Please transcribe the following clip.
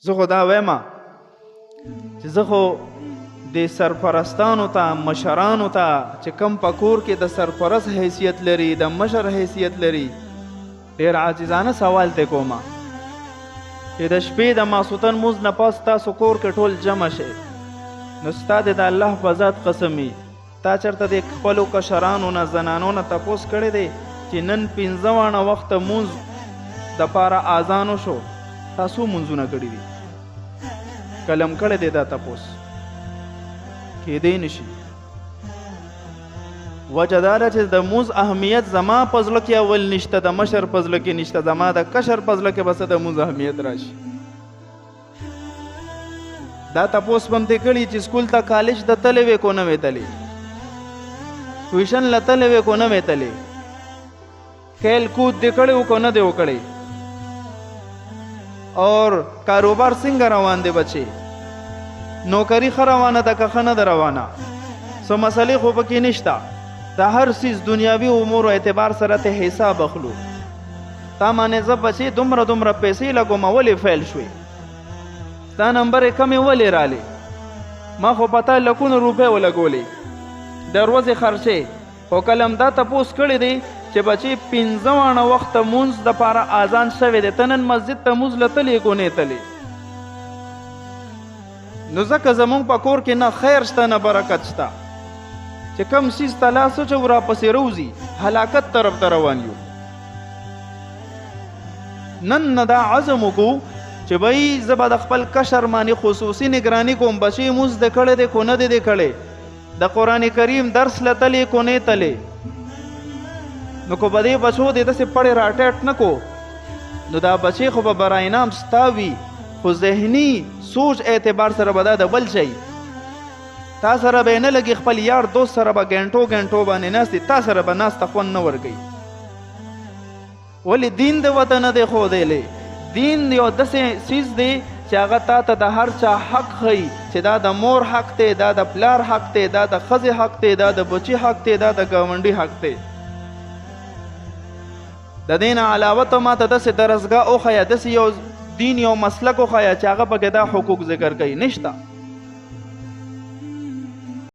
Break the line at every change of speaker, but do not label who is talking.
زه خو دا وایم چې زه خو د سرپرستانو ته مشرانو ته چې کم په کور کې د سرپرست حیثیت لري د مشر حیثیت لري ډېر عاجزانه سوال ته کومه چې د شپې د ماسوتن مونځ نه پاس تاسو کور کې ټول جمع شئ نو ستا د الله په ذات قسم وي تا چېرته د خپلو کشرانو نه زنانو نه تپوس کړی دی چې نن 15 وخته مونځ دپاره اذان وشو تاسو مونځونه کړي دي کلم کړی دی دا تپوس کېدی نشي وجه دا ده چې د مونځ اهمیت زما په زړه کې اول نشته د مشر په زړه کې نشته زما د کشر په زړه کې بس د مونځ اهمیت راشي دا تپوس به م دې کړي چې سکول ته کالج ته تللی وې کو نه وې تللی ټیوشن له تللی وې کو نه وې تللی کھیل کود دې کړی و کو نه دې وکړی اور کاروبار څنګه روان دی بچې نوکری ښه روانه ده که ښه نه ده روانه څه مسلې خو پکې نشته د هر څیز دنیاوي امورو اعتبار سره ته حساب اخلو تا مانې زه بچې دومره پیسې لګوم ولې فیل شوې ستا نمبر یې کمې ولې رالې ما خو پتا لکونه روپۍ ولګولې د ورځې خرچې خو کله هم دا تپوس کړی دی چې بچې 15 وخته مونځ دپاره اذان شوی دی ته نن مسجد ته مونځ له تلې کو نه تلې نو ځکه زمونږ په کور کې نه خیر شته نه برکت شته چې کم سیز ته لاس اچو راپسې روځي هلاکت طرف ته روان یو نن نه دا عزم وکړو چې بھئی زه به د خپل کشر باندې خصوصي نگراني کوم بچې مونځ د کړی دی کو نه دی د کړی د قرآن کریم درس له تلې کو نه تلې نو کو به دې بچو دې داسې پړې راټیټ نه کو نو دا بچې خو به برای انعام ستا وي خو ذهني سوچ اعتبار سره به دا د بل شي تا سره به نه لګي خپل یار دوست سره به ګنټو باندې ناستې تا سره به ناسته خوند نه ورکوي ولې دین د وطن نه دی ښودلی دین یو داسې څیز دی چې هغه تا ته د هر چا حق ښیي چې دا د مور حق دی دا د پلار حق دی دا د ښځې حق دی دا د بچي حق دی دا د ګاونډي حق دی د دې نه علاوه ته ما ته داسې درسګاه وښیه داسې یو دین یو مسلک وښیه چې هغه پکې دا حقوق ذکر کوي نشته